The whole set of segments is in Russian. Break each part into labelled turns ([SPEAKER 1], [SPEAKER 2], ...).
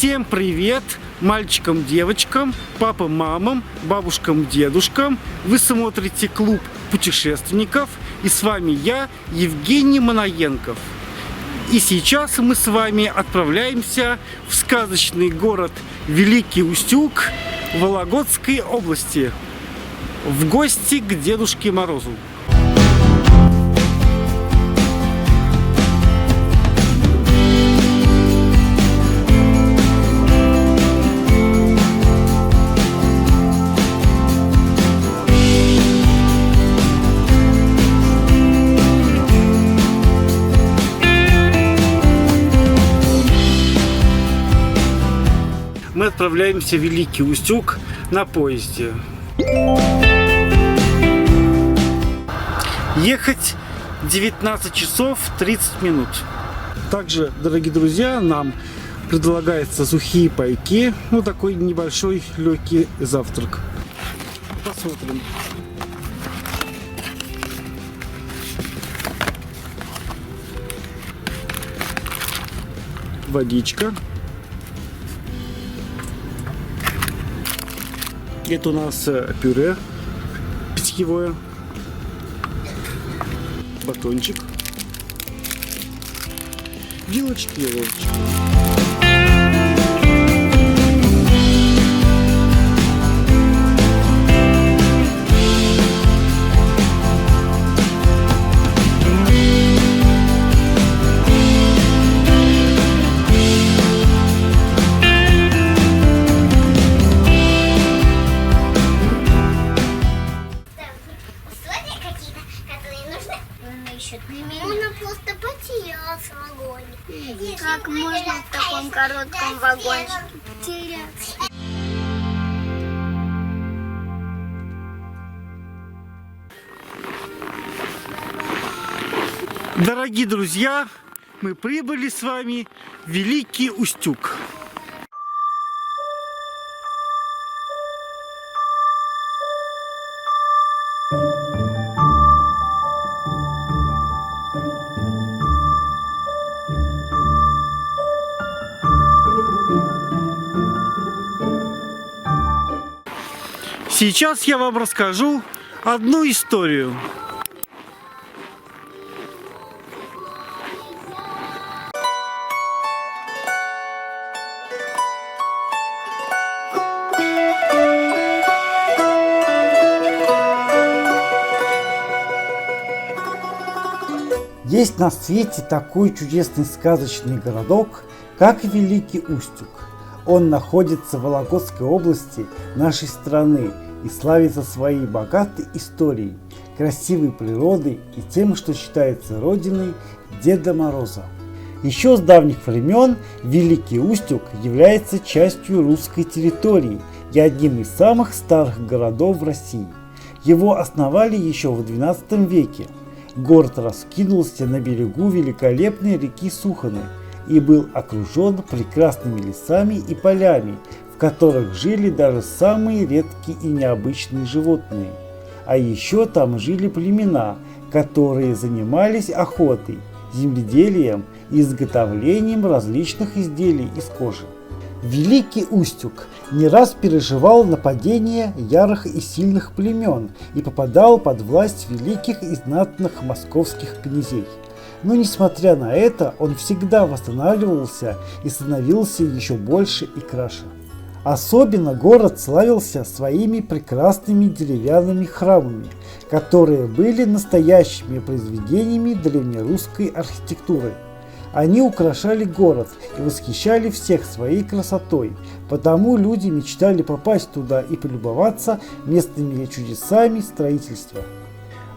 [SPEAKER 1] Всем привет! Мальчикам, девочкам, папам, мамам, бабушкам, дедушкам. Вы смотрите клуб путешественников. И с вами я, Евгений Манаенков. И сейчас мы с вами отправляемся в сказочный город Великий Устюг Вологодской области. В гости к Дедушке Морозу. Мы отправляемся в Великий Устюг на поезде. Ехать 19 часов 30 минут. Также, дорогие друзья, нам предлагается сухие пайки. Ну, такой небольшой легкий завтрак. Посмотрим. Водичка. Это у нас пюре питьевое, батончик, вилочки и ложечки.
[SPEAKER 2] Можно просто потеряться в вагоне.
[SPEAKER 3] Как можно в таком коротком вагончике потеряться?
[SPEAKER 1] Дорогие друзья, мы прибыли с вами в Великий Устюг. Сейчас я вам расскажу одну историю. Есть на свете такой чудесный сказочный городок, как Великий Устюг. Он находится в Вологодской области нашей страны и славится своей богатой историей, красивой природой и тем, что считается родиной Деда Мороза. Еще с давних времен Великий Устюг является частью русской территории и одним из самых старых городов в России. Его основали еще в XII веке. Город раскинулся на берегу великолепной реки Суханы и был окружен прекрасными лесами и полями, в которых жили даже самые редкие и необычные животные. А еще там жили племена, которые занимались охотой, земледелием и изготовлением различных изделий из кожи. Великий Устюг не раз переживал нападения ярых и сильных племен и попадал под власть великих и знатных московских князей. Но несмотря на это, он всегда восстанавливался и становился еще больше и краше. Особенно город славился своими прекрасными деревянными храмами, которые были настоящими произведениями древнерусской архитектуры. Они украшали город и восхищали всех своей красотой, потому люди мечтали попасть туда и полюбоваться местными чудесами строительства.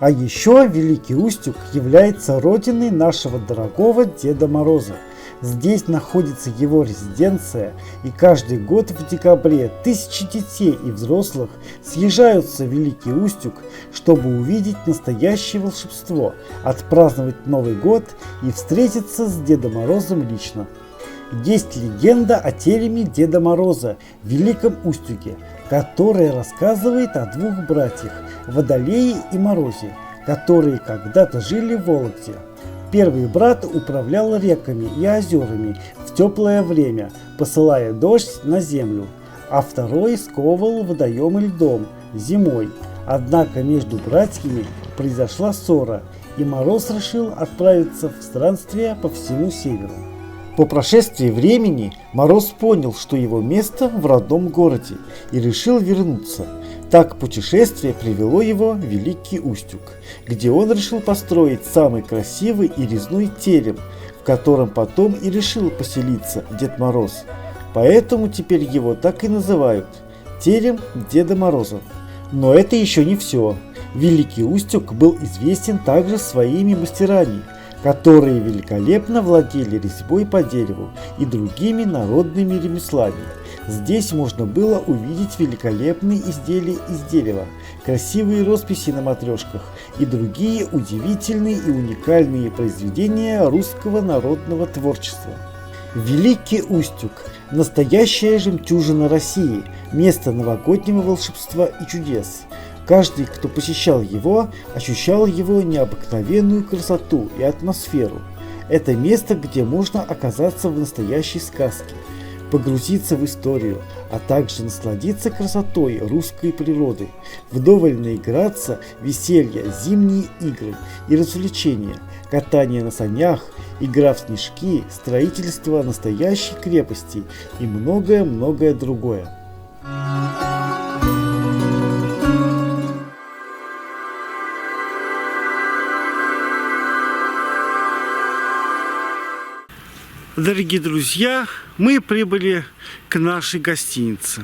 [SPEAKER 1] А еще Великий Устюг является родиной нашего дорогого Деда Мороза. Здесь находится его резиденция, и каждый год в декабре тысячи детей и взрослых съезжаются в Великий Устюг, чтобы увидеть настоящее волшебство, отпраздновать Новый год и встретиться с Дедом Морозом лично. Есть легенда о тереме Деда Мороза в Великом Устюге, которая рассказывает о двух братьях – Водолее и Морозе, которые когда-то жили в Вологде. Первый брат управлял реками и озерами в теплое время, посылая дождь на землю, а второй сковывал водоемы льдом зимой. Однако между братьями произошла ссора, и Мороз решил отправиться в странствие по всему северу. По прошествии времени Мороз понял, что его место в родном городе, и решил вернуться. Так путешествие привело его в Великий Устюг, где он решил построить самый красивый и резной терем, в котором потом и решил поселиться Дед Мороз. Поэтому теперь его так и называют – терем Деда Мороза. Но это еще не все. Великий Устюг был известен также своими мастерами, которые великолепно владели резьбой по дереву и другими народными ремеслами. Здесь можно было увидеть великолепные изделия из дерева, красивые росписи на матрешках и другие удивительные и уникальные произведения русского народного творчества. Великий Устюг – настоящая жемчужина России, место новогоднего волшебства и чудес. Каждый, кто посещал его, ощущал его необыкновенную красоту и атмосферу. Это место, где можно оказаться в настоящей сказке, погрузиться в историю, а также насладиться красотой русской природы, вдоволь наиграться, веселье, зимние игры и развлечения, катание на санях, игра в снежки, строительство настоящей крепости и многое-многое другое. Дорогие друзья, мы прибыли к нашей гостинице.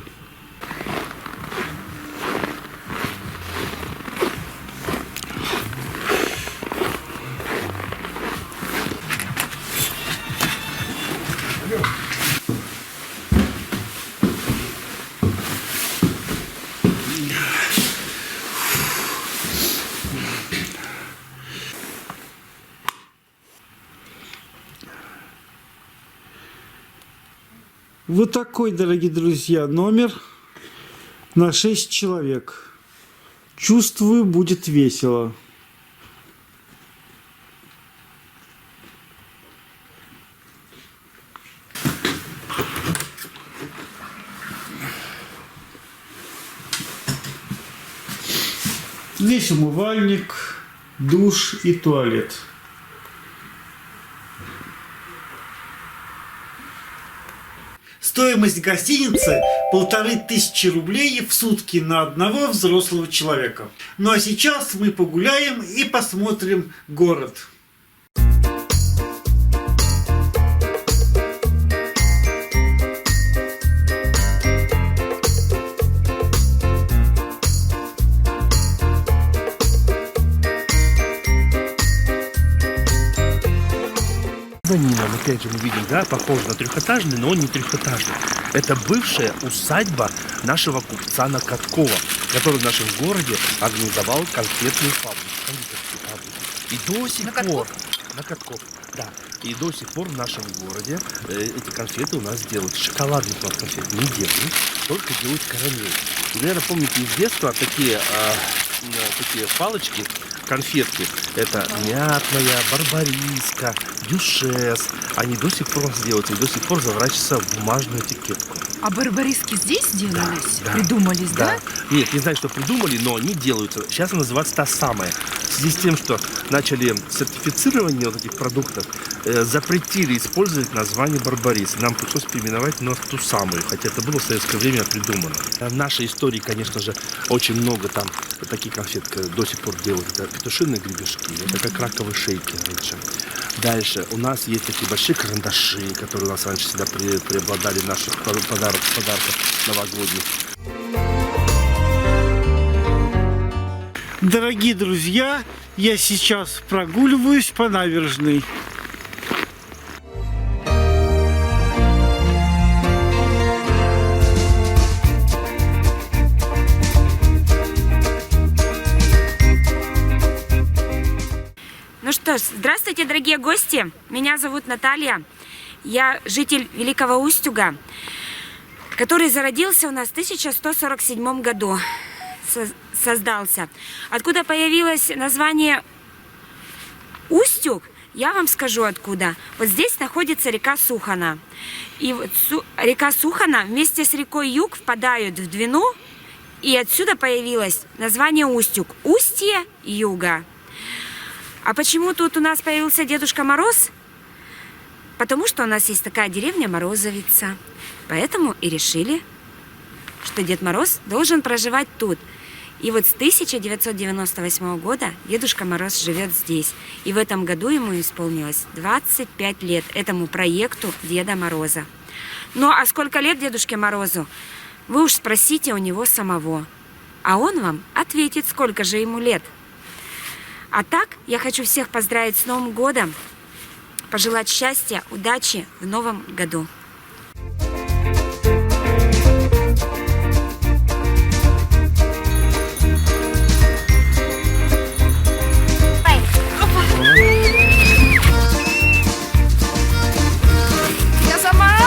[SPEAKER 1] Вот такой, дорогие друзья, номер на 6 человек. Чувствую, будет весело. Здесь умывальник, душ и туалет. Стоимость гостиницы 1500 рублей в сутки на одного взрослого человека. Ну а сейчас мы погуляем и посмотрим город.
[SPEAKER 4] Нам опять же мы видим, да, похож на трехэтажный, но он не трехэтажный. Это бывшая усадьба нашего купца Накаткова, который в нашем городе организовал конфетную фабрику. И до сих пор... Накатков, да. И до сих пор в нашем городе эти конфеты у нас делают. Шоколадных у нас конфет не делают, только делают карамель. И, наверное, помните из детства такие палочки, конфетки. Это мятная, барбариска, дюшес. Они до сих пор делаются и до сих пор заворачиваются в бумажную этикетку.
[SPEAKER 5] А барбариски здесь делались?
[SPEAKER 4] Да.
[SPEAKER 5] Придумались, да?
[SPEAKER 4] Нет, не знаю, что придумали, но они делаются. Сейчас она называется та самая. В связи с тем, что начали сертифицирование вот этих продуктов, запретили использовать название барбарис. Нам пришлось переименовать ту самую, хотя это было в советское время придумано. В нашей истории, конечно же, очень много там таких конфет до сих пор делают. Это петушиные гребешки, это как раковые шейки раньше. Дальше у нас есть такие большие карандаши, которые у нас раньше всегда преобладали в наших подарках новогодних.
[SPEAKER 1] Дорогие друзья, я сейчас прогуливаюсь по набережной.
[SPEAKER 6] Ну что ж, здравствуйте, дорогие гости. Меня зовут Наталья. Я житель Великого Устюга, который зародился у нас в 1147 году. Создался. Откуда появилось название Устюг, я вам скажу откуда. Вот здесь находится река Сухана. И вот река Сухана вместе с рекой Юг впадают в Двину, и отсюда появилось название Устюг. Устье Юга. А почему тут у нас появился Дедушка Мороз? Потому что у нас есть такая деревня Морозовица. Поэтому и решили, что Дед Мороз должен проживать тут. И вот с 1998 года Дедушка Мороз живет здесь. И в этом году ему исполнилось 25 лет, этому проекту Деда Мороза. Ну а сколько лет Дедушке Морозу? Вы уж спросите у него самого. А он вам ответит, сколько же ему лет. А так, я хочу всех поздравить с Новым годом, пожелать счастья, удачи в Новом году.
[SPEAKER 5] Я сама!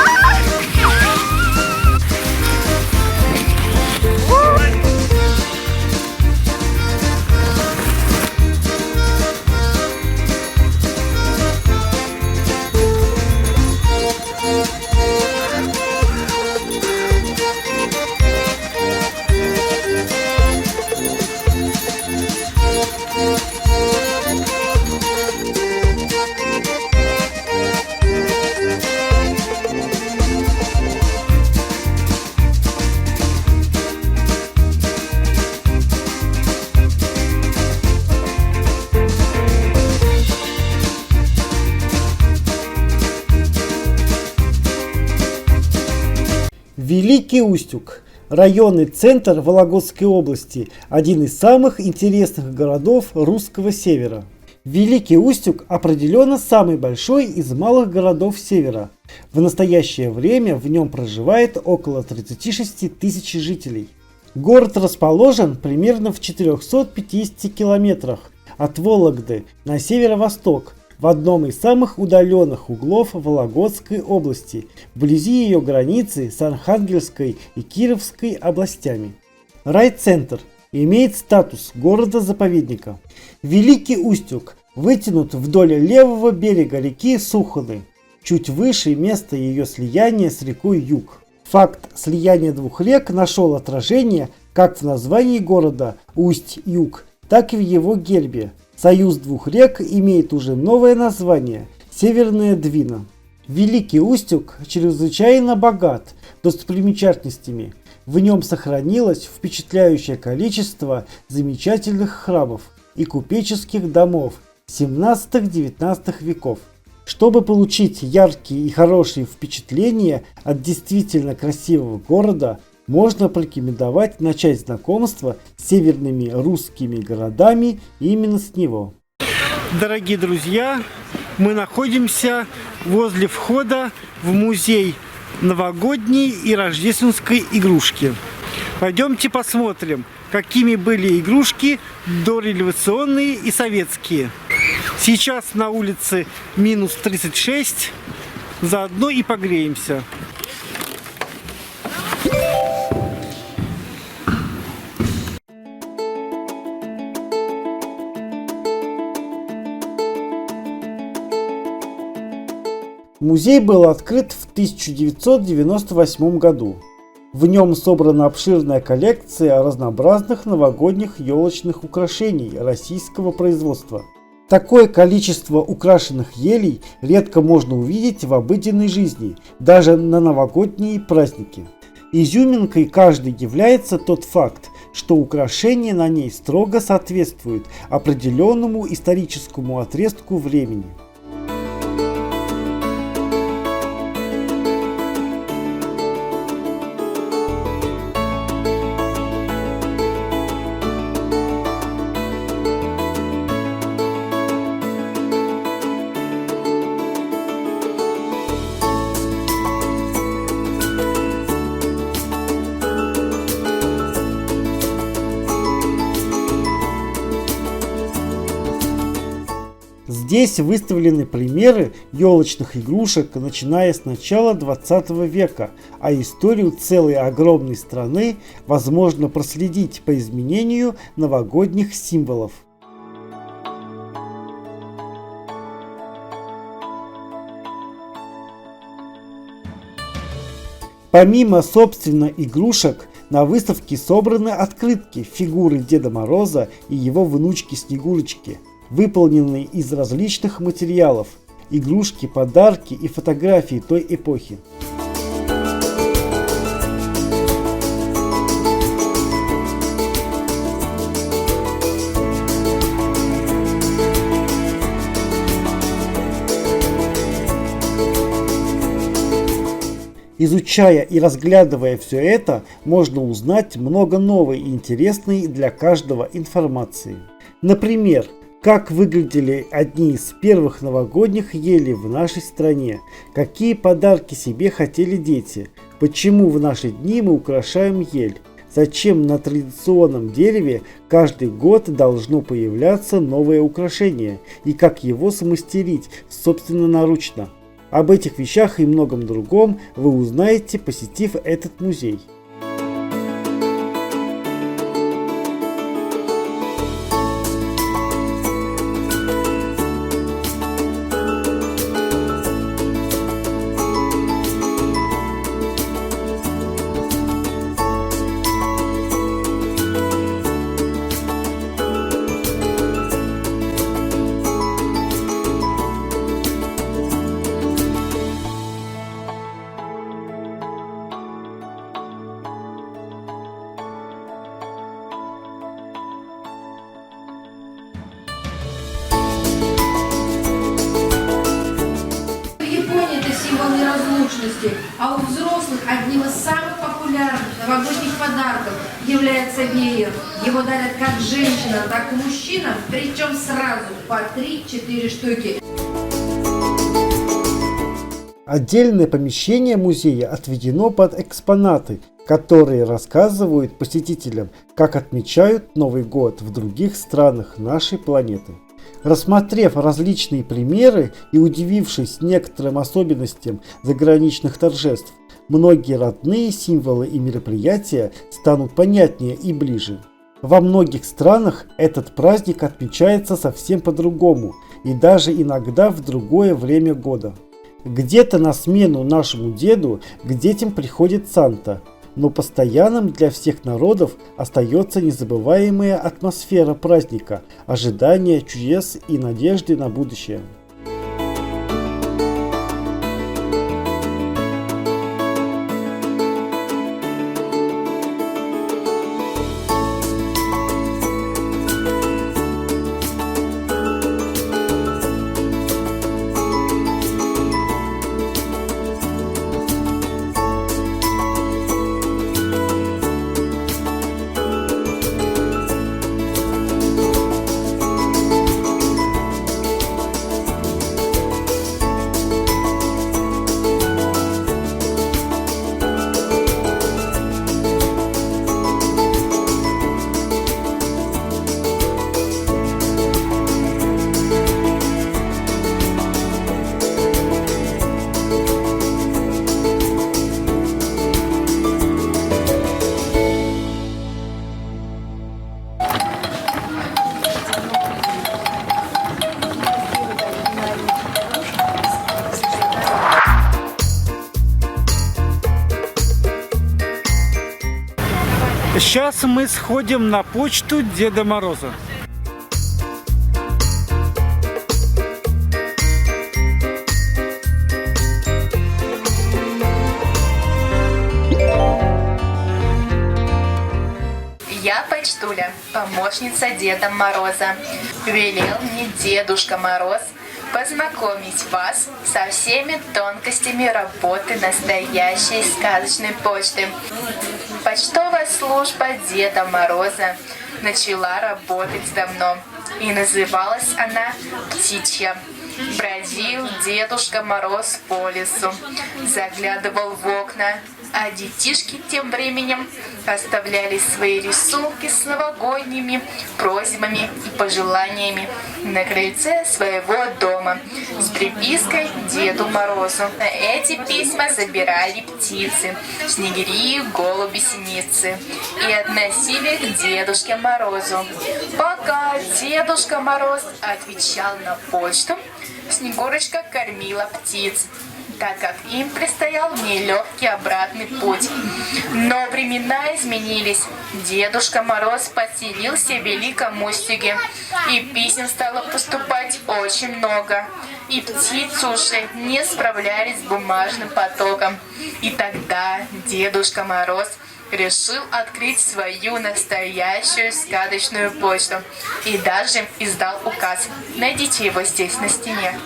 [SPEAKER 1] Великий Устюг. Районный центр Вологодской области. Один из самых интересных городов русского севера. Великий Устюг определенно самый большой из малых городов севера. В настоящее время в нем проживает около 36 тысяч жителей. Город расположен примерно в 450 километрах от Вологды на северо-восток, в одном из самых удаленных углов Вологодской области, вблизи ее границы с Архангельской и Кировской областями. Райцентр имеет статус города-заповедника. Великий Устюг вытянут вдоль левого берега реки Суханы, чуть выше места ее слияния с рекой Юг. Факт слияния двух рек нашел отражение как в названии города Усть-Юг, так и в его гербе. Союз двух рек имеет уже новое название – Северная Двина. Великий Устюг чрезвычайно богат достопримечательностями. В нем сохранилось впечатляющее количество замечательных храмов и купеческих домов 17-19 веков. Чтобы получить яркие и хорошие впечатления от действительно красивого города, можно порекомендовать начать знакомство с северными русскими городами именно с него. Дорогие друзья, мы находимся возле входа в музей новогодней и рождественской игрушки. Пойдемте посмотрим, какими были игрушки дореволюционные и советские. Сейчас на улице минус 36, заодно и погреемся. Музей был открыт в 1998 году. В нем собрана обширная коллекция разнообразных новогодних елочных украшений российского производства. Такое количество украшенных елей редко можно увидеть в обыденной жизни, даже на новогодние праздники. Изюминкой каждой является тот факт, что украшения на ней строго соответствуют определенному историческому отрезку времени. Здесь выставлены примеры елочных игрушек, начиная с начала 20 века, а историю целой огромной страны возможно проследить по изменению новогодних символов. Помимо, собственно, игрушек, на выставке собраны открытки, фигуры Деда Мороза и его внучки Снегурочки, выполненные из различных материалов, игрушки, подарки и фотографии той эпохи. Изучая и разглядывая все это, можно узнать много новой и интересной для каждого информации. Например, как выглядели одни из первых новогодних елей в нашей стране, какие подарки себе хотели дети, почему в наши дни мы украшаем ель, зачем на традиционном дереве каждый год должно появляться новое украшение и как его смастерить собственноручно. Об этих вещах и многом другом вы узнаете, посетив этот музей.
[SPEAKER 7] А у взрослых одним из самых популярных новогодних подарков является веер. Его дарят как женщинам, так и мужчинам, причем сразу по 3-4 штуки.
[SPEAKER 1] Отдельное помещение музея отведено под экспонаты, которые рассказывают посетителям, как отмечают Новый год в других странах нашей планеты. Рассмотрев различные примеры и удивившись некоторым особенностям заграничных торжеств, многие родные символы и мероприятия станут понятнее и ближе. Во многих странах этот праздник отмечается совсем по-другому и даже иногда в другое время года. Где-то на смену нашему деду к детям приходит Санта, но постоянным для всех народов остается незабываемая атмосфера праздника, ожидания чудес и надежды на будущее. Сейчас мы сходим на почту Деда Мороза.
[SPEAKER 8] Я почтуля, помощница Деда Мороза. Велел мне Дедушка Мороз познакомить вас со всеми тонкостями работы настоящей сказочной почты. Почтовая служба Деда Мороза начала работать давно, и называлась она «Птичья». Бродил Дедушка Мороз по лесу, заглядывал в окна, а детишки тем временем оставляли свои рисунки с новогодними просьбами и пожеланиями на крыльце своего дома с припиской Деду Морозу. Эти письма забирали птицы, снегири, голуби, синицы и относили к Дедушке Морозу. Пока Дедушка Мороз отвечал на почту, Снегурочка кормила птиц, так как им предстоял нелегкий обратный путь. Но времена изменились. Дедушка Мороз поселился в Великом Устюге, и писем стало поступать очень много. И птицы уже не справлялись с бумажным потоком. И тогда Дедушка Мороз решил открыть свою настоящую сказочную почту и даже издал указ. Найдите его здесь, на стене.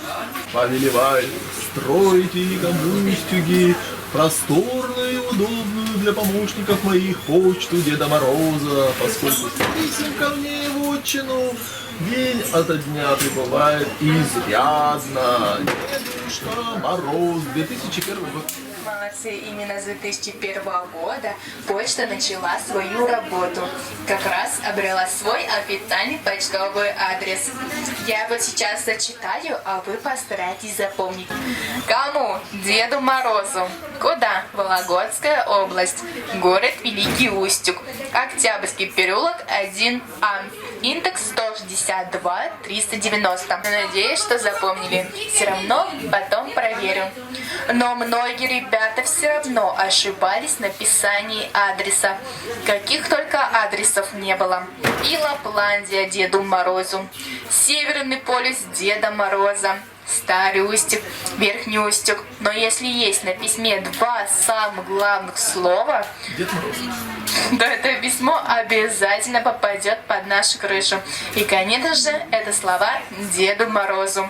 [SPEAKER 9] Повелеваю, стройте Великому Устюге просторную и удобную для помощников моих почту Деда Мороза, поскольку писем ко мне в отчину день ото дня прибывает изрядно. Дедушка Мороз, 2001 год.
[SPEAKER 8] Молодцы, именно с 2001 года почта начала свою работу. Как раз обрела свой официальный почтовый адрес. Я вот сейчас зачитаю, а вы постарайтесь запомнить. Кому? Деду Морозу. Куда? Вологодская область. Город Великий Устюг. Октябрьский переулок 1А. Индекс 162 390. Надеюсь, что запомнили. Все равно потом проверю. Но многие ребята все равно ошибались в написании адреса. Каких только адресов не было. И Лапландия Деду Морозу, Северный полюс Деда Мороза, Старый Устюг, Верхний Устюг. Но если есть на письме два самых главных слова, то это письмо обязательно попадет под нашу крышу. И, конечно же, это слова Деду Морозу.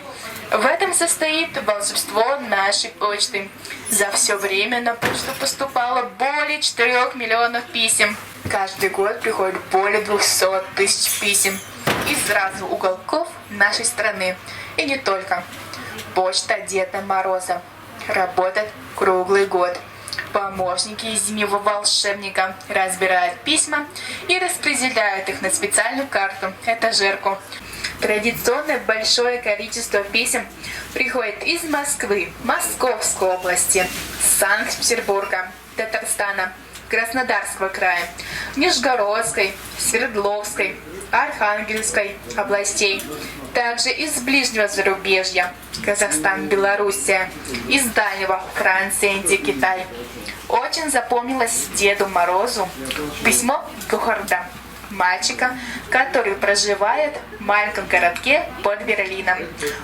[SPEAKER 8] В этом состоит волшебство нашей почты. За все время на почту поступало более 4 миллионов писем. Каждый год приходит более 200 тысяч писем из разных уголков нашей страны. И не только. Почта Деда Мороза работает круглый год. Помощники из Зимнего волшебника разбирают письма и распределяют их на специальную карту, этажерку. Традиционно большое количество писем приходит из Москвы, Московской области, Санкт-Петербурга, Татарстана, Краснодарского края, Нижегородской, Свердловской, Архангельской областей, также из ближнего зарубежья, Казахстан, Белоруссия, из дальнего, Франция, Индия, Китай. Очень запомнилось Деду Морозу письмо Гухарда, мальчика, который проживает в маленьком городке под Берлином.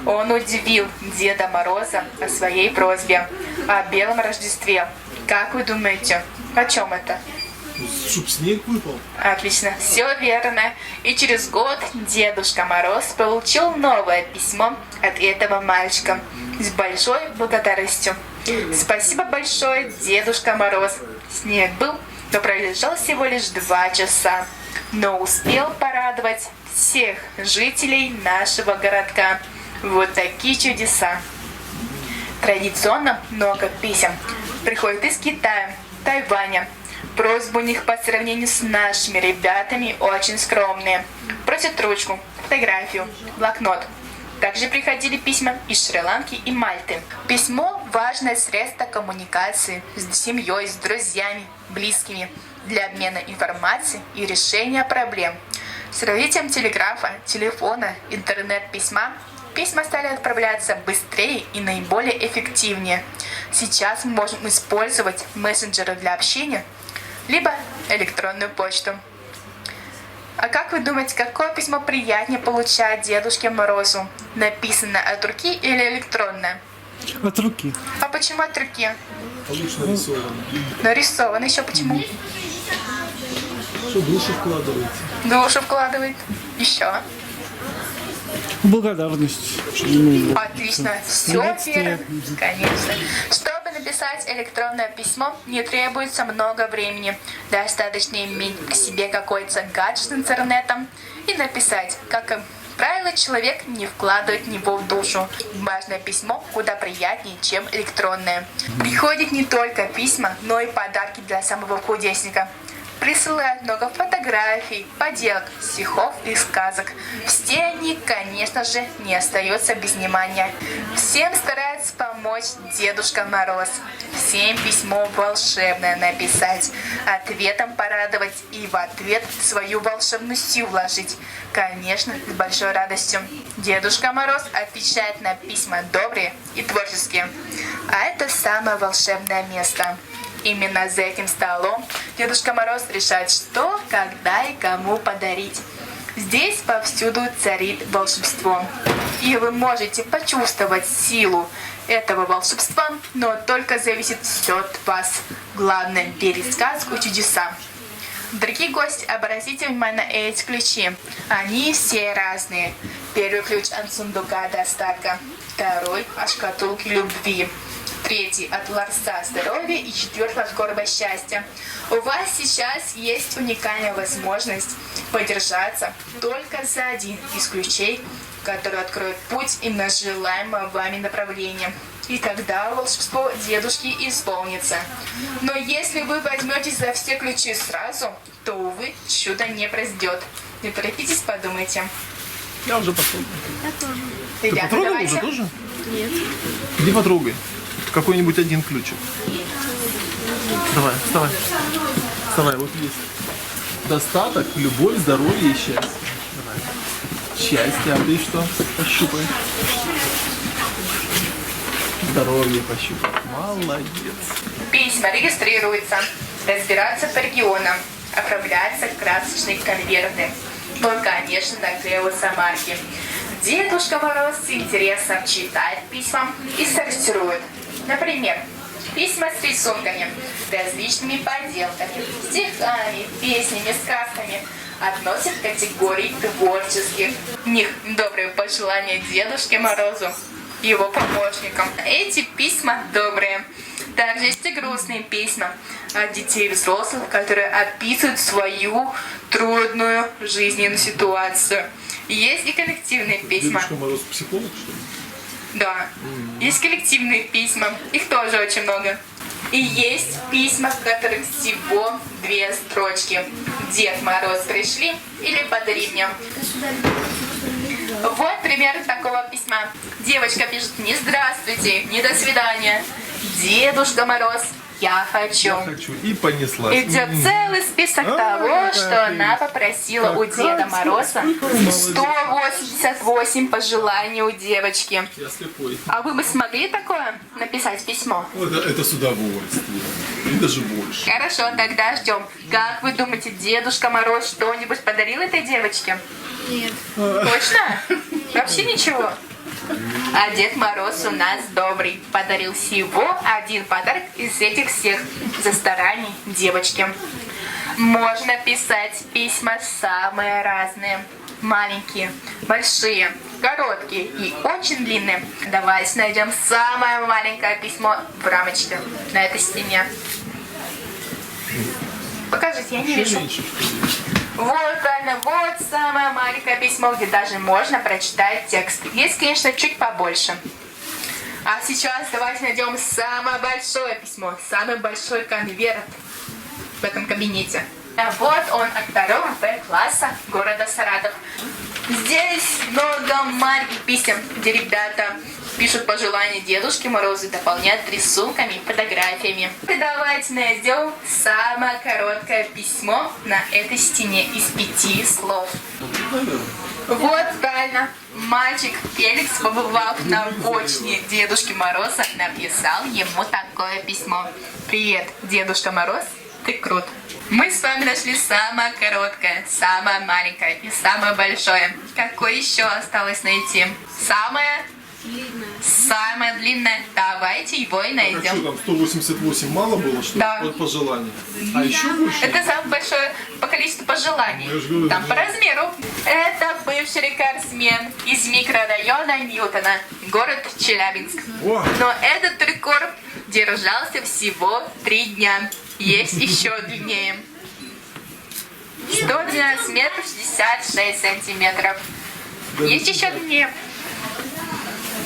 [SPEAKER 8] Он удивил Деда Мороза о своей просьбе о Белом Рождестве. Как вы думаете, о чем это?
[SPEAKER 9] Чтоб снег выпал.
[SPEAKER 8] Отлично, все верно. И через год Дедушка Мороз получил новое письмо от этого мальчика с большой благодарностью. Спасибо большое, Дедушка Мороз. Снег был, но пролежал всего лишь 2 часа, но успел порадовать всех жителей нашего городка. Вот такие чудеса. Традиционно много писем приходит из Китая, Тайваня. Просьбы у них по сравнению с нашими ребятами очень скромные. Просят ручку, фотографию, блокнот. Также приходили письма из Шри-Ланки и Мальты. Письмо – важное средство коммуникации с семьей, с друзьями, близкими для обмена информацией и решения проблем. С развитием телеграфа, телефона, интернет-письма письма стали отправляться быстрее и наиболее эффективнее. Сейчас мы можем использовать мессенджеры для общения, либо электронную почту. А как вы думаете, какое письмо приятнее получать Дедушке Морозу? Написанное от руки или электронное?
[SPEAKER 1] От руки.
[SPEAKER 8] А почему от руки?
[SPEAKER 9] Лучше нарисовано.
[SPEAKER 8] Нарисовано еще почему?
[SPEAKER 9] Что душу вкладываете?
[SPEAKER 8] Душу вкладывает. Еще.
[SPEAKER 1] Благодарность.
[SPEAKER 8] Отлично. Все верно. Конечно. Чтобы написать электронное письмо, не требуется много времени. Достаточно иметь к себе какой-то гаджет с интернетом и написать. Как правило, человек не вкладывает в него в душу. Бумажное письмо куда приятнее, чем электронное. Приходят не только письма, но и подарки для самого кудесника. Присылают много фотографий, поделок, стихов и сказок. Все они, конечно же, не остаются без внимания. Всем старается помочь Дедушка Мороз. Всем письмо волшебное написать, ответом порадовать и в ответ свою волшебную силу вложить. Конечно, с большой радостью. Дедушка Мороз отвечает на письма добрые и творческие. А это самое волшебное место. Именно за этим столом Дедушка Мороз решает, что, когда и кому подарить. Здесь повсюду царит волшебство. И вы можете почувствовать силу этого волшебства, но только зависит все от вас. Главное, верить в сказку и чудеса. Дорогие гости, обратите внимание на эти ключи. Они все разные. Первый ключ от сундука достатка, второй от шкатулки любви, третий от ларца здоровья и четвертый от короба счастья. У вас сейчас есть уникальная возможность подержаться только за один из ключей, который откроет путь и на желаемое вами направление. И тогда волшебство дедушки исполнится. Но если вы возьметесь за все ключи сразу, то, увы, чудо не произойдет. Не торопитесь, подумайте.
[SPEAKER 9] Я уже пошел. Ты
[SPEAKER 8] Ребята,
[SPEAKER 9] потрогал
[SPEAKER 8] давайте.
[SPEAKER 9] уже тоже? Нет. Иди потрогай. Какой-нибудь один ключик. Давай, вставай. Вставай, вот есть. Достаток, любовь, здоровье и счастье. Давай. Счастье, а ты что? Пощупай. Здоровье пощупай. Молодец.
[SPEAKER 8] Письма регистрируются, разбираются по регионам, оформляются красочные конверты. Ну и, конечно, наклеиваются марки. Дедушка Мороз с интересом читает письма и сортирует. Например, письма с рисунками, различными поделками, стихами, песнями, сказками относят к категории творческих. В них добрые пожелания Дедушке Морозу и его помощникам. Эти письма добрые. Также есть и грустные письма от детей и взрослых, которые описывают свою трудную жизненную ситуацию. Есть и коллективные письма.
[SPEAKER 9] Дедушка Мороз психолог, что ли?
[SPEAKER 8] Да. Есть коллективные письма. Их тоже очень много. И есть письма, в которых всего 2 строчки. Дед Мороз пришли или подари мне. Вот пример такого письма. Девочка пишет: не здравствуйте, не до свидания. Дедушка Мороз, я хочу.
[SPEAKER 9] Я хочу. И понеслась.
[SPEAKER 8] Идет целый список того, что она попросила у Деда Мороза. 188 пожеланий у девочки.
[SPEAKER 9] Я слепой.
[SPEAKER 8] А вы бы смогли такое написать письмо?
[SPEAKER 9] Это с удовольствием. И даже больше.
[SPEAKER 8] Хорошо, тогда ждем. Как вы думаете, Дедушка Мороз что-нибудь подарил этой девочке?
[SPEAKER 3] Нет.
[SPEAKER 8] Точно? Вообще ничего? А Дед Мороз у нас добрый. Подарил всего один подарок из этих всех за стараний девочки. Можно писать письма самые разные. Маленькие, большие, короткие и очень длинные. Давайте найдем самое маленькое письмо в рамочке на этой стене. Покажите, я не вижу. Вот, правильно, вот самое маленькое письмо, где даже можно прочитать текст. Есть, конечно, чуть побольше. А сейчас давайте найдем самое большое письмо, самый большой конверт в этом кабинете. А вот он от 2 Б-класса города Саратов. Здесь много маленьких писем, где ребята пишут пожелания Дедушке Морозу и дополняют рисунками и фотографиями. И давайте найдем самое короткое письмо на этой стене из 5 слов. Вот правильно. Мальчик Феликс, побывав на обочине Дедушки Мороза, написал ему такое письмо. Привет, Дедушка Мороз. Ты крут. Мы с вами нашли самое короткое, самое маленькое и самое большое. Какое еще осталось найти? Самое длинное. Давайте его и
[SPEAKER 9] А что
[SPEAKER 8] найдем.
[SPEAKER 9] там, 188 мало было, что ли?
[SPEAKER 8] Да.
[SPEAKER 9] Вот по желанию. А еще больше?
[SPEAKER 8] Это самое большое по количеству пожеланий.
[SPEAKER 9] Ну, я же говорю,
[SPEAKER 8] Там по размеру. Это бывший рекордсмен из микрорайона Ньютона, город Челябинск.
[SPEAKER 9] О!
[SPEAKER 8] Но этот рекорд держался всего 3 дня. Есть еще длиннее. 112 метров 66 сантиметров.
[SPEAKER 9] Да,
[SPEAKER 8] Есть еще длиннее.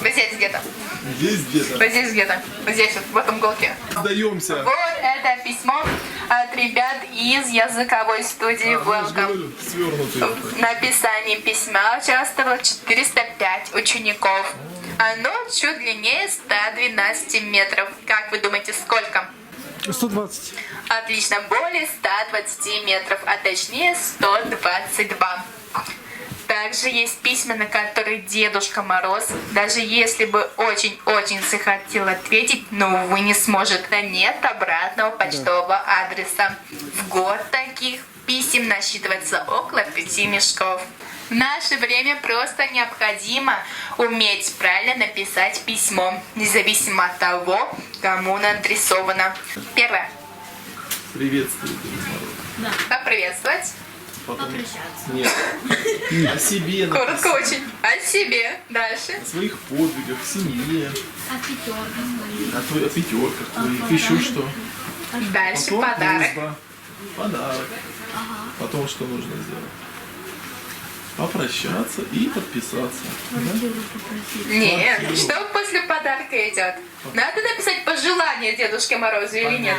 [SPEAKER 8] Вот здесь где-то.
[SPEAKER 9] Есть где-то.
[SPEAKER 8] Вот здесь где-то. Вот здесь вот, в этом уголке.
[SPEAKER 9] Сдаемся.
[SPEAKER 8] Вот это письмо от ребят из языковой студии
[SPEAKER 9] Я же
[SPEAKER 8] Welcome.
[SPEAKER 9] говорю, свернутый.
[SPEAKER 8] В написании письма участвовало 405 учеников. Оно чуть длиннее 112 метров. Как вы думаете, сколько?
[SPEAKER 1] 120.
[SPEAKER 8] Отлично, более 120 метров, а точнее 122. Также есть письма, на которые Дедушка Мороз, даже если бы очень-очень захотел ответить, но, увы, не сможет. Да нет обратного почтового адреса. В год таких писем насчитывается около 5 мешков. В наше время просто необходимо уметь правильно написать письмо, независимо от того, кому оно адресовано. Первое.
[SPEAKER 9] Приветствую.
[SPEAKER 8] Поприветствовать.
[SPEAKER 9] Потом... Нет. О себе написать.
[SPEAKER 8] Коротко очень. О себе. Дальше.
[SPEAKER 9] О своих подвигах, семье. О пятерках твоих. Еще что?
[SPEAKER 8] Дальше
[SPEAKER 9] Потом
[SPEAKER 8] подарок.
[SPEAKER 9] просьба. Подарок. Потом что нужно сделать? Попрощаться и подписаться. Да?
[SPEAKER 8] Нет, что после подарка идет? Надо написать пожелание Дедушке Морозу или нет?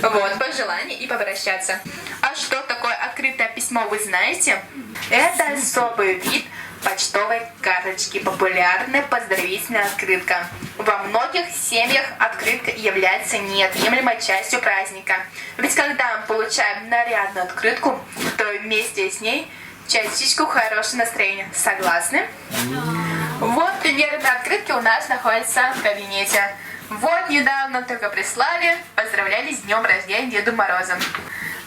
[SPEAKER 8] Вот, пожелание и попрощаться. А что такое открытое письмо, вы знаете? Это особый вид почтовой карточки, популярная поздравительная открытка. Во многих семьях открытка является неотъемлемой частью праздника. Ведь когда мы получаем нарядную открытку, то вместе с ней частичку хорошего настроения. Согласны? Вот примерно открытки у нас находятся в кабинете. Вот недавно только прислали, поздравляли с днем рождения Деду Мороза.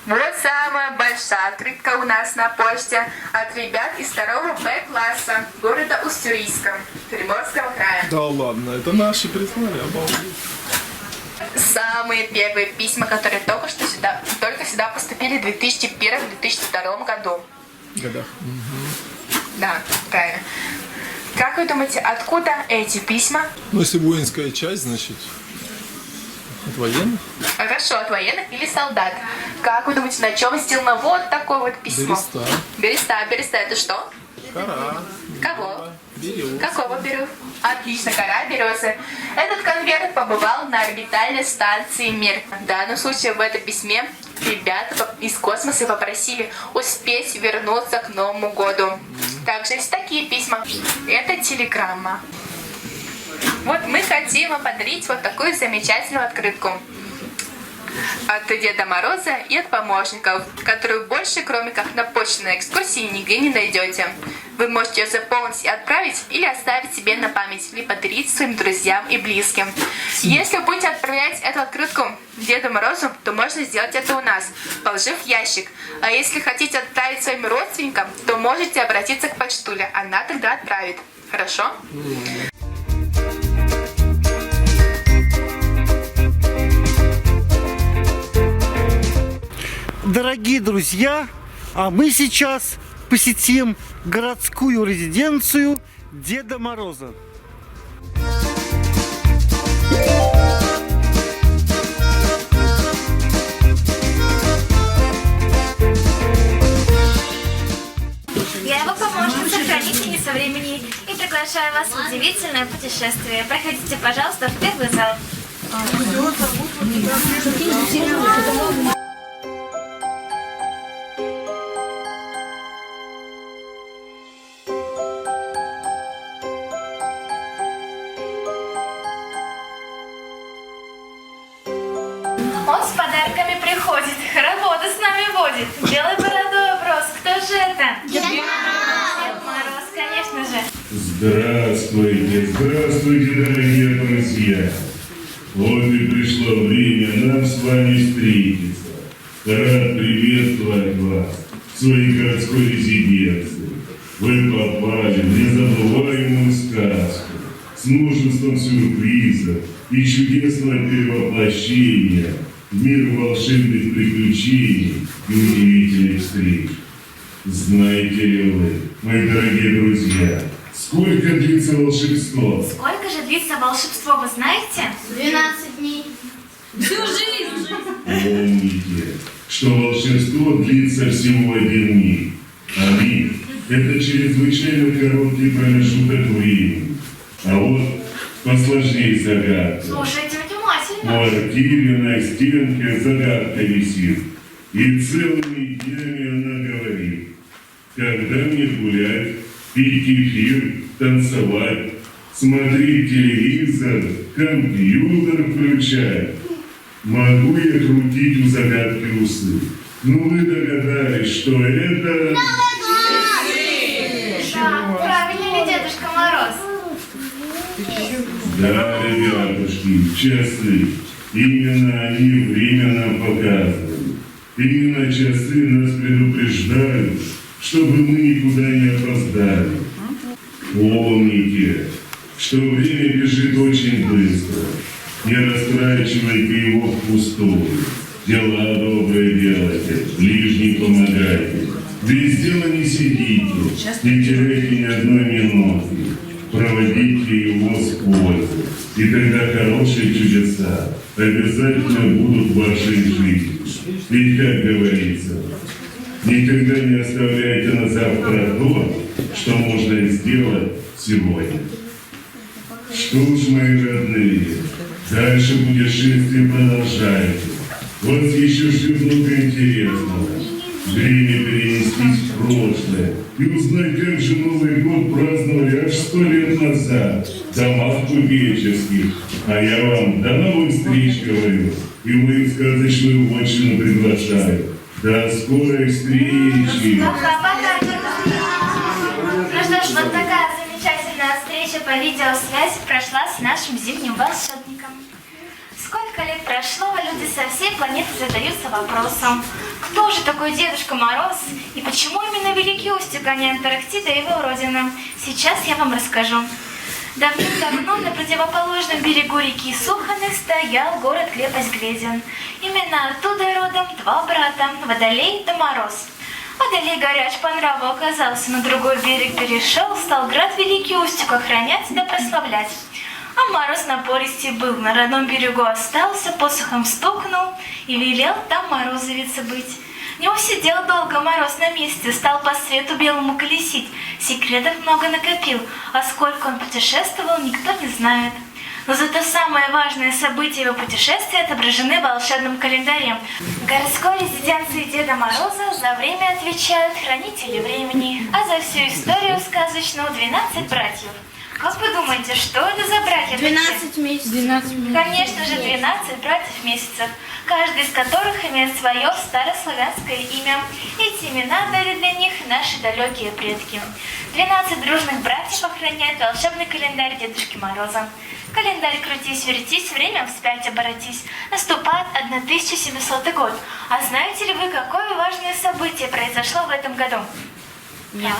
[SPEAKER 8] Вот самая большая открытка у нас на почте от ребят из 2 Б-класса города Усть-Урийска, Приморского края.
[SPEAKER 9] Да ладно, это наши прислали, обалдеть.
[SPEAKER 8] Самые первые письма, которые только сюда поступили в 2001-2002 году.
[SPEAKER 9] Годах.
[SPEAKER 8] Да, правильно. Как вы думаете, откуда эти письма?
[SPEAKER 9] Ну, если воинская часть, значит, от военных.
[SPEAKER 8] Хорошо, от военных или солдат. Как вы думаете, на чем сделано вот такое вот письмо?
[SPEAKER 9] Береста.
[SPEAKER 8] Береста это что?
[SPEAKER 9] Кора.
[SPEAKER 8] Кого?
[SPEAKER 9] Берез.
[SPEAKER 8] Какого берез? Отлично, кора березы. Этот конверт побывал на орбитальной станции Мир. В данном случае в этом письме ребята из космоса попросили успеть вернуться к Новому году. Также есть такие письма. Это телеграмма. Вот мы хотим вам подарить вот такую замечательную открытку от Деда Мороза и от помощников, которую больше, кроме как на почтенной экскурсии, нигде не найдете. Вы можете ее заполнить и отправить или оставить себе на память, либо подарить своим друзьям и близким. Если вы будете отправлять эту открытку Деду Морозу, то можно сделать это у нас, положив в ящик. А если хотите отправить своим родственникам, то можете обратиться к почтуле, она тогда отправит. Хорошо?
[SPEAKER 1] Дорогие друзья, а мы сейчас посетим городскую резиденцию Деда Мороза.
[SPEAKER 3] Я его помощница, хранительница времени, и приглашаю вас в удивительное путешествие. Проходите, пожалуйста, в первый зал. Он с подарками приходит, работу с нами водит. Белой бородой вопрос, кто же это? Дед Мороз, конечно же.
[SPEAKER 10] Здравствуйте, здравствуйте, дорогие друзья. Вот и пришло время нам с вами встретиться. Рад приветствовать вас в своей городской резиденции. Вы попали в незабываемую сказку с множеством сюрпризов и чудесного перевоплощения в мир волшебных приключений и удивительных встреч. Знаете ли вы, мои дорогие друзья, сколько длится волшебство?
[SPEAKER 3] Сколько же длится волшебство, вы знаете?
[SPEAKER 2] 12 дней.
[SPEAKER 10] Помните, что волшебство длится всего 1 миг, а миг – это чрезвычайно короткий промежуток времени. А вот посложнее загадка.
[SPEAKER 3] Слушайте внимательно.
[SPEAKER 10] В квартире на стенке загадка висит, и целыми днями она говорит: когда мне гулять, пить кефир, танцевать, смотреть телевизор, компьютер включать. Могу я крутить у загадки усы? Ну вы догадались, что это...
[SPEAKER 3] Да, правильно ли Дедушка Мороз?
[SPEAKER 10] Да, ребятушки, часы. Именно они время нам показывают. Именно часы нас предупреждают, чтобы мы никуда не опоздали. Помните, что время бежит очень быстро. Не растрачивайте его впустую. Дела добрые делайте, ближним помогайте. Без дела не сидите, не теряйте ни одной минуты. Проводите его с пользой. И тогда хорошие чудеса обязательно будут в вашей жизни. Ведь, как говорится, никогда не оставляйте на завтра то, что можно сделать сегодня. Что ж, мои родные, дальше путешествие продолжайте. Вас еще ждет много интересного. Время перенестись в прошлое и узнать, как же Новый год праздновали аж 100 лет назад в домах купеческих. А я вам до новых встреч говорю и мою сказочную вотчину приглашаю. До скорой встречи!
[SPEAKER 3] Пока-пока. Ну что ж, вот такая замечательная встреча по видеосвязи прошла с нашим зимним волшебником. Сколько лет прошло, люди со всей планеты задаются вопросом, кто же такой Дедушка Мороз и почему именно Великий Устюг, а не Антарктида его родина. Сейчас я вам расскажу. Давным-давно на противоположном берегу реки Суханы стоял город-крепость Гледин. Именно оттуда родом 2 брата – Водолей да Мороз. Водолей горяч по нраву оказался, на другой берег перешел, стал град Великий Устюг охранять да прославлять. А Мороз напористей был, на родном берегу остался, посохом стукнул и велел там морозовице быть. Не усидел долго Мороз на месте, стал по свету белому колесить, секретов много накопил, а сколько он путешествовал, никто не знает. Но зато самые важные события его путешествия отображены в волшебном календаре. В городской резиденции Деда Мороза за время отвечают хранители времени, а за всю историю сказочную 12 братьев. Как вы думаете, что это за братья?
[SPEAKER 2] 12 месяцев.
[SPEAKER 3] Конечно же, 12 братьев-месяцев, каждый из которых имеет свое старославянское имя. Эти имена дали для них наши далекие предки. 12 дружных братьев охраняет волшебный календарь Дедушки Мороза. Календарь крутись-вертись, время вспять оборотись. Наступает 1700 год. А знаете ли вы, какое важное событие произошло в этом году? Нет.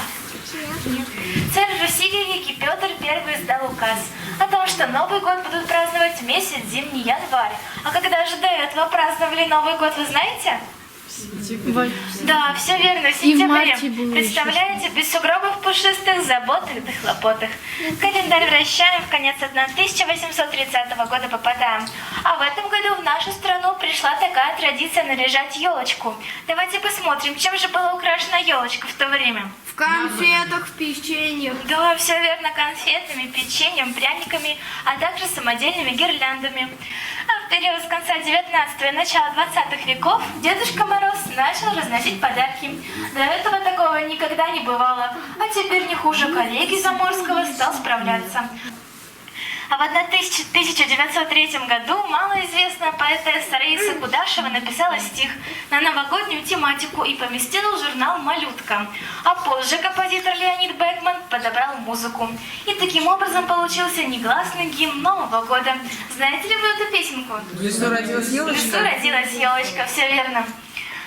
[SPEAKER 3] Царь Руси Великий Петр I издал указ о том, что Новый год будут праздновать в месяц зимний январь. А когда же до этого праздновали Новый год, вы знаете? Да, все верно, в сентябре. Представляете, без сугробов пушистых, заботах да хлопотах. Календарь вращаем, в конец 1830 года попадаем. А в этом году в нашу страну пришла такая традиция наряжать елочку. Давайте посмотрим, чем же была украшена елочка в то время.
[SPEAKER 2] В конфетах, в печеньях.
[SPEAKER 3] Да, все верно, конфетами, печеньем, пряниками, а также самодельными гирляндами. А в период с конца 19 и начала 20 веков Дедушка Мороз начал разносить подарки. До этого такого никогда не бывало, а теперь не хуже коллеги Заморского стал справляться. А в 1903 году малоизвестная поэтесса Раиса Кудашева написала стих на новогоднюю тематику и поместила в журнал «Малютка». А позже композитор Леонид Бекман подобрал музыку. И таким образом получился негласный гимн Нового года. Знаете ли вы эту песенку?
[SPEAKER 5] В лесу родилась елочка.
[SPEAKER 3] В лесу родилась елочка, все верно.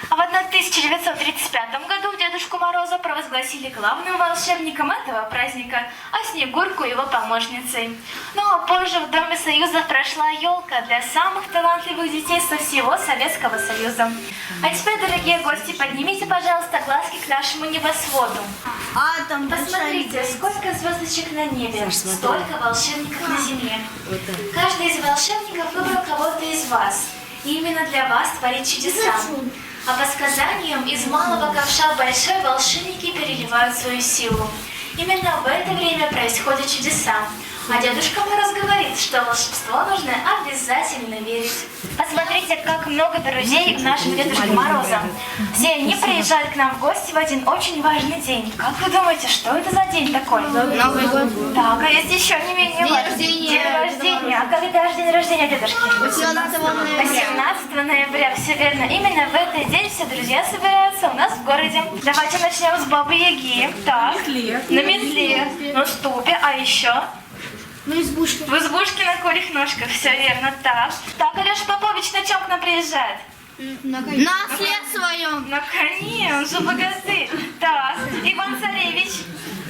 [SPEAKER 3] А в 1935 году Дедушку Мороза провозгласили главным волшебником этого праздника, а Снегурку его помощницей. Ну а позже в Доме Союзов прошла елка для самых талантливых детей со всего Советского Союза. А теперь, дорогие гости, поднимите, пожалуйста, глазки к нашему небосводу. Посмотрите, сколько звездочек на небе, столько волшебников на земле. Каждый из волшебников выбрал кого-то из вас. И именно для вас творит чудеса. А по сказаниям, из малого ковша большой волшебники переливают свою силу. Именно в это время происходят чудеса. А Дедушка Мороз говорит, что в волшебство нужно обязательно верить. Посмотрите, как много друзей у нашего Дедушки Мороза. Все они приезжают к нам в гости в один очень важный день. Как вы думаете, что это за день такой?
[SPEAKER 2] Новый год.
[SPEAKER 3] Так, а есть еще не менее важный. День рождения. А когда же день рождения Дедушки?
[SPEAKER 2] 18 ноября.
[SPEAKER 3] 18 ноября, все верно. Именно в этот день все друзья собираются у нас в городе. Давайте начнем с Бабы Яги. Так, на метле, на ступе, а еще...
[SPEAKER 2] Ну, избушка.
[SPEAKER 3] В избушке на курьих ножках, все верно, так. Так, Алеша Попович на чем к нам приезжает?
[SPEAKER 2] На след своем.
[SPEAKER 3] На коне, он же богатырь. Так, Иван Царевич.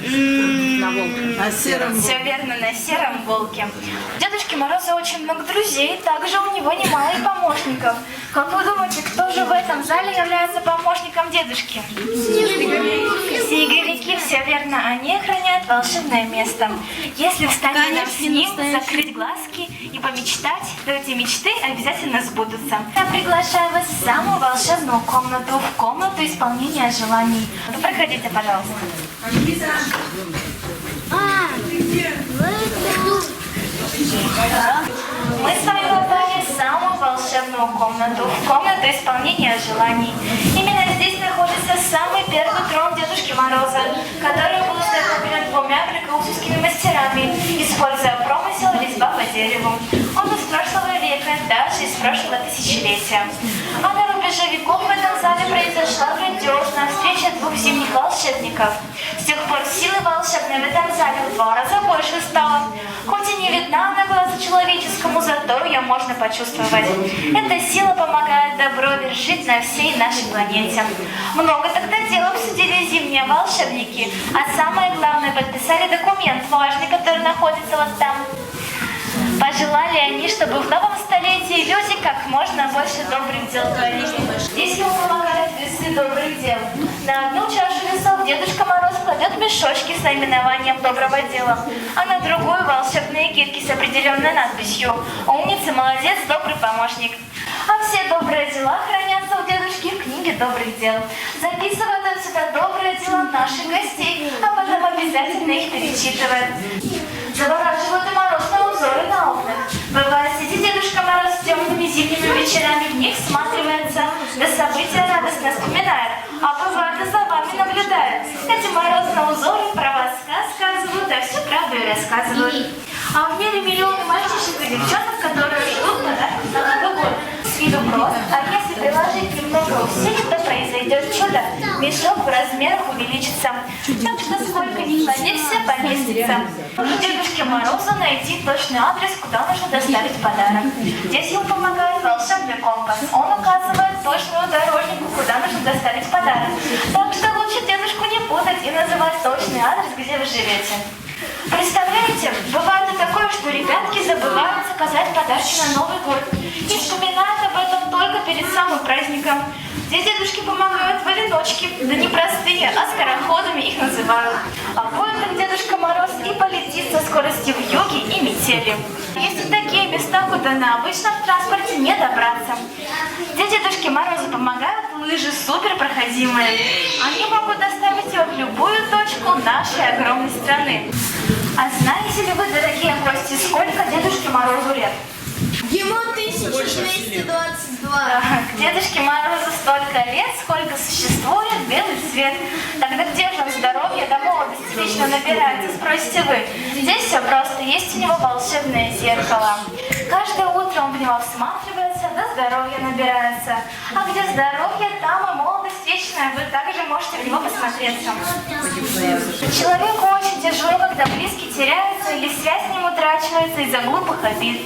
[SPEAKER 5] На сером.
[SPEAKER 3] Все верно, на сером волке. У Дедушки Мороза очень много друзей, также у него немало и помощников. Как вы думаете, кто же в этом зале является помощником дедушки? Снеговики, все верно, они охраняют волшебное место. Если встать рядом с ним, закрыть глазки и помечтать, то эти мечты обязательно сбудутся. Я приглашаю вас в самую волшебную комнату, в комнату исполнения желаний. Проходите, пожалуйста. Мы с вами попали в самую волшебную комнату, в комнату исполнения желаний. Именно здесь находится самый первый трон Дедушки Мороза, который был изготовлен двумя прикаусовскими мастерами, используя промысел резьба по дереву. Он из прошлого века, даже из прошлого тысячелетия. А на рубеже веков в этом зале произошла грандиозная встреча двух зимних волшебников. С тех пор силы волшебной в этом зале в 2 раза больше стало. Хоть и не видна она глазу человеческому, зато ее можно почувствовать. Эта сила помогает добро вершить на всей нашей планете. Много тогда дел обсудили зимние волшебники, а самое главное, подписали документ важный, который находится вот там. Пожелали они, чтобы в новом столетии люди как можно больше добрых дел творили. Здесь ему помогают весы добрых дел. На одну чашу весов Дедушка Мороз кладет мешочки с наименованием доброго дела, а на другую волшебные кирки с определенной надписью «Умница, молодец, добрый помощник». А все добрые дела хранятся у дедушки в книге добрых дел. Записывают сюда добрые дела наших гостей, а потом обязательно их перечитывают. Завораживают и морозные узоры на окнах. Бывает, сидит Дедушка Мороз с темными зимними вечерами, в них всматривается, да события радостно вспоминает, а бывает и за вами наблюдает. Эти морозные узоры про вас сказывают, а всю правду и рассказывают. А в мире миллионы мальчишек и девчонок, которые ждут подарков на Новый год. С виду прост, а если приложить немного усилий, то произойдет чудо. Мешок в размерах увеличится. Так что сколько ни клади, все поместится. Дедушке Морозу найти точный адрес, куда нужно доставить подарок. Здесь ему помогает волшебный компас. Он указывает точную дорожнику, куда нужно доставить подарок. Так что лучше дедушку не путать и называть точный адрес, где вы живете. Представляете, бывает и такое, что ребятки забывают заказать подарки на Новый год и вспоминают об этом только перед самым праздником. Здесь дедушки помогают валиночки, да не простые, а скороходами их называют. А будет Дедушка Мороз и полетит со скоростью вьюги и метели. Есть и такие места, куда на обычном транспорте не добраться. Здесь Дедушки Морозу помогают лыжи суперпроходимые. Они могут доставить его в любую точку нашей огромной страны. А знаете ли вы, дорогие гости, сколько Дедушке Морозу лет?
[SPEAKER 2] Ему 1222.
[SPEAKER 3] Так, Дедушке Морозу столько лет, сколько существует белый свет. Тогда где же он здоровье до молодости вечно набирается, спросите вы? Здесь все просто, есть у него волшебное зеркало. Каждое утро он в него всматривается, да здоровья набирается. А где здоровье, там и молодость вечная. Вы также можете в него посмотреться. Человеку очень тяжело, когда близкие теряются или связь с ним утрачивается из-за глупых обид.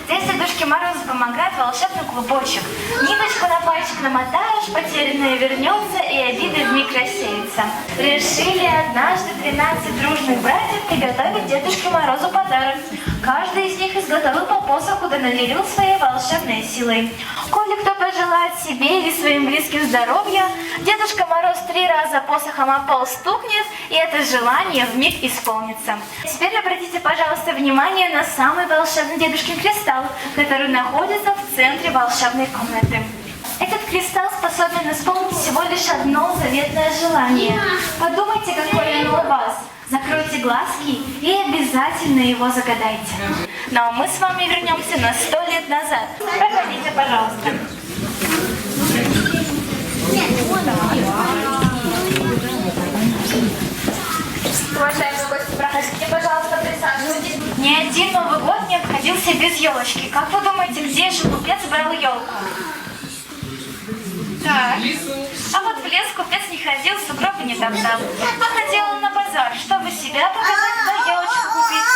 [SPEAKER 3] Здесь Дедушке Морозу помогает волшебный клубочек. Ниточку на пальчик намотаешь, потерянное вернется и обиды вмиг рассеется. Решили однажды 13 дружных братьев приготовить Дедушке Морозу подарок. Каждый из них изготовил по посоху да наделил своей волшебной силой. Коли кто пожелает себе или своим близким здоровья, Дедушка Мороз 3 раза посохом о пол стукнет, и это желание вмиг исполнится. Теперь обратите, пожалуйста, внимание на самый волшебный Дедушкин кристалл, который находится в центре волшебной комнаты. Этот кристалл способен исполнить всего лишь одно заветное желание. Подумайте, какое оно у вас. Закройте глазки и обязательно его загадайте. Ну а мы с вами вернемся на 100 лет назад. Проходите, пожалуйста. Уважаемые гости, проходите, пожалуйста, присаживайтесь. Ни один Новый год не обходился без елочки. Как вы думаете, где же купец брал елку? Так. А вот в лес купец не ходил, сугробы не топтал. Походил он на базар, чтобы себя показать, да елочку купить.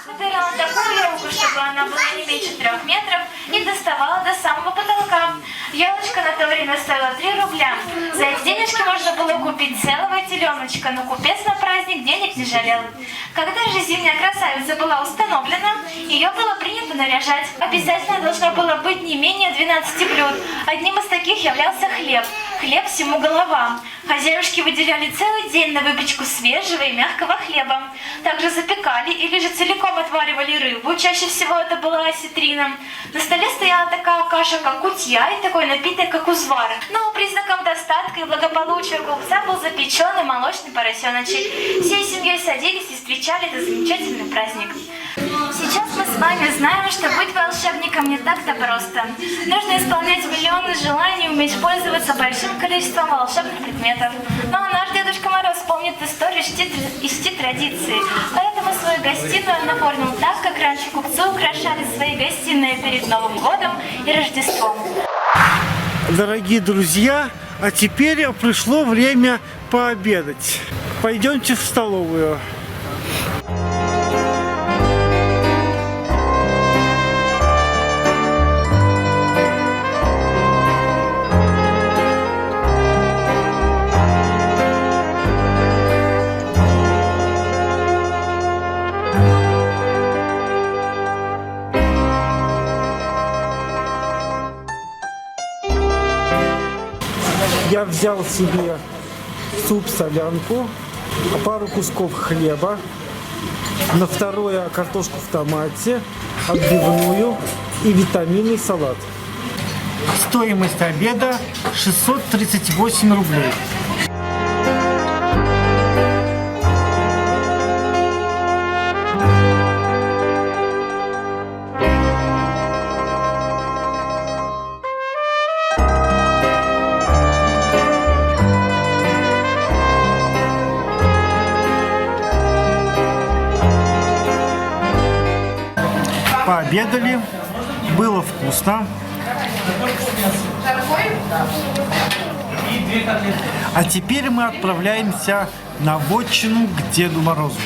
[SPEAKER 3] Выбирал такую елку, чтобы она была не меньше 3 метров и доставала до самого потолка. Елочка на то время стоила 3 рубля. За эти денежки можно было купить целого теленочка, но купец на праздник денег не жалел. Когда же зимняя красавица была установлена, ее было принято наряжать. Обязательно должно было быть не менее 12 блюд. Одним из таких являлся хлеб. Хлеб всему голова. Хозяюшки выделяли целый день на выпечку свежего и мягкого хлеба. Также запекали или же целиком отваривали рыбу. Чаще всего это была осетрина. На столе стояла такая каша, как кутья, и такой напиток, как узвар. Но признаком достатка и благополучия купца был запеченный молочный поросеночек. Всей семьей садились и встречали этот замечательный праздник. Сейчас мы с вами знаем, что быть волшебником не так-то просто. Нужно исполнять миллионы желаний, уметь пользоваться большим количеством волшебных предметов. Но наш Дедушка Мороз помнит историю и чтит традиции. Поэтому свою гостиную он оформил так, как раньше купцы украшали свои гостиные перед Новым годом и Рождеством.
[SPEAKER 1] Дорогие друзья, а теперь пришло время пообедать. Пойдемте в столовую. Я взял себе суп-солянку, пару кусков хлеба, на второе картошку в томате, отбивную и витаминный салат. Стоимость обеда 638 рублей. Пообедали, было вкусно. А теперь мы отправляемся на вотчину к Деду Морозу.